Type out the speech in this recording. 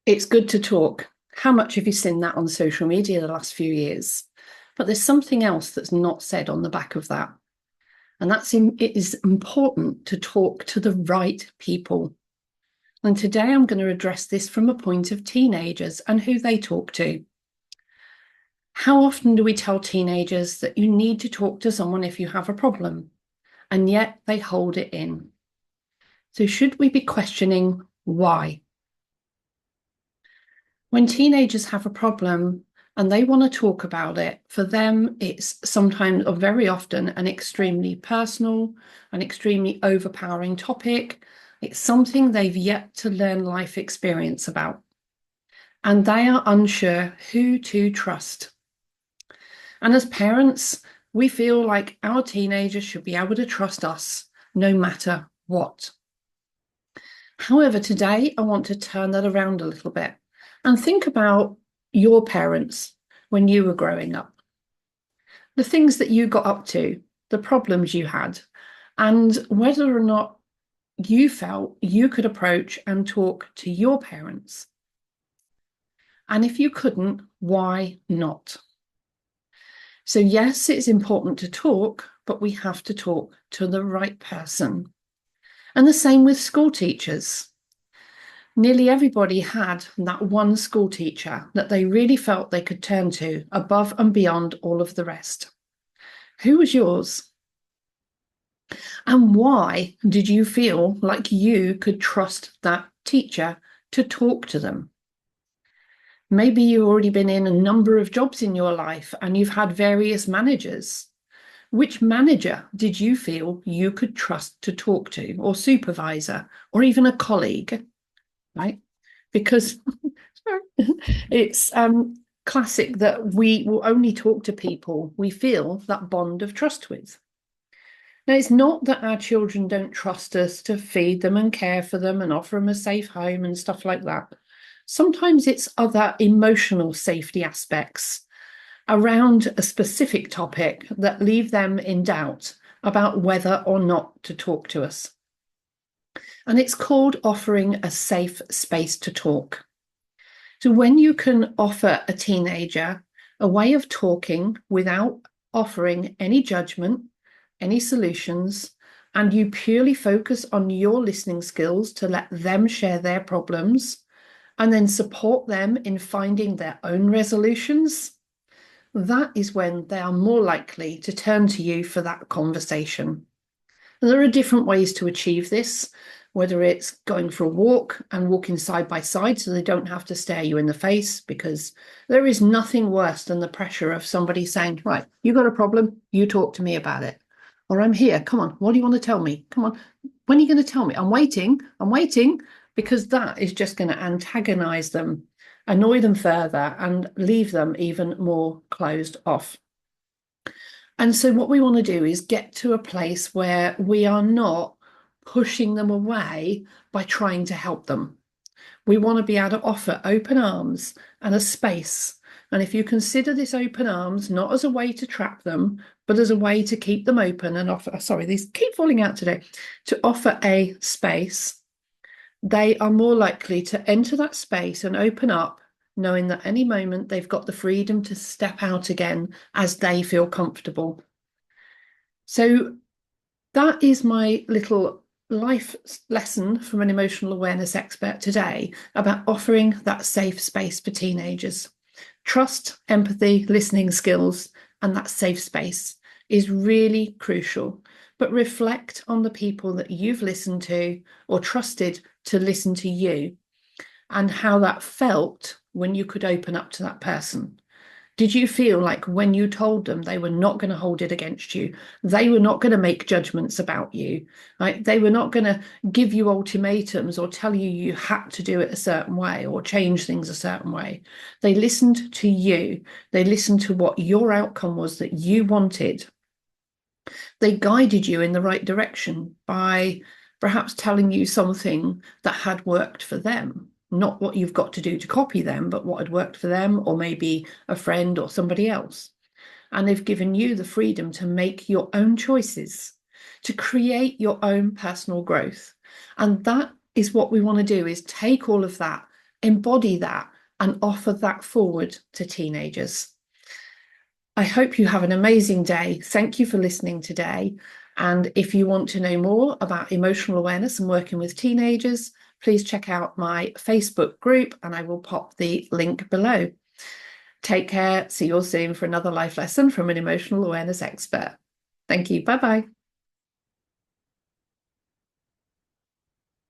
It's good to talk. How much have you seen that on social media the last few years? But there's something else that's not said on the back of that. And it is important to talk to the right people. And today I'm going to address this from a point of teenagers and who they talk to. How often do we tell teenagers that you need to talk to someone if you have a problem, and yet they hold it in? So should we be questioning why? When teenagers have a problem and they want to talk about it, for them, it's sometimes or very often an extremely personal, an extremely overpowering topic. It's something they've yet to learn life experience about. And they are unsure who to trust. And as parents, we feel like our teenagers should be able to trust us no matter what. However, today I want to turn that around a little bit and think about your parents when you were growing up, the things that you got up to, the problems you had, and whether or not you felt you could approach and talk to your parents. And if you couldn't, why not? So yes, it's important to talk, but we have to talk to the right person. And the same with school teachers. Nearly everybody had that one school teacher that they really felt they could turn to above and beyond all of the rest. Who was yours? And why did you feel like you could trust that teacher to talk to them? Maybe you've already been in a number of jobs in your life and you've had various managers. Which manager did you feel you could trust to talk to, or supervisor, or even a colleague? Right? Because it's classic that we will only talk to people we feel that bond of trust with. Now, it's not that our children don't trust us to feed them and care for them and offer them a safe home and stuff like that. Sometimes it's other emotional safety aspects around a specific topic that leave them in doubt about whether or not to talk to us. And it's called offering a safe space to talk. So when you can offer a teenager a way of talking without offering any judgment, any solutions, and you purely focus on your listening skills to let them share their problems and then support them in finding their own resolutions, that is when they are more likely to turn to you for that conversation. And there are different ways to achieve this, whether it's going for a walk and walking side by side so they don't have to stare you in the face, because there is nothing worse than the pressure of somebody saying, right, you got a problem, you talk to me about it. Or I'm here, come on, what do you want to tell me? Come on, when are you going to tell me? I'm waiting, because that is just going to antagonize them, annoy them further, and leave them even more closed off. And so what we want to do is get to a place where we are not pushing them away by trying to help them. We want to be able to offer open arms and a space. And if you consider this open arms not as a way to trap them, but as a way to keep them open and offer, sorry, these keep falling out today, to offer a space, they are more likely to enter that space and open up, knowing that any moment they've got the freedom to step out again as they feel comfortable. So that is my little life lesson from an emotional awareness expert today about offering that safe space for teenagers. Trust, empathy, listening skills, and that safe space is really crucial. But reflect on the people that you've listened to or trusted to listen to you and how that felt when you could open up to that person. Did you feel like when you told them they were not going to hold it against you, they were not going to make judgments about you, right? They were not going to give you ultimatums or tell you you had to do it a certain way or change things a certain way. They listened to you. They listened to what your outcome was that you wanted. They guided you in the right direction by perhaps telling you something that had worked for them. Not what you've got to do to copy them, but what had worked for them, or maybe a friend or somebody else. And they've given you the freedom to make your own choices, to create your own personal growth. And that is what we want to do, is take all of that, embody that and offer that forward to teenagers. I hope you have an amazing day. Thank you for listening today. And if you want to know more about emotional awareness and working with teenagers, please check out my Facebook group, and I will pop the link below. Take care. See you all soon for another life lesson from an emotional awareness expert. Thank you. Bye-bye.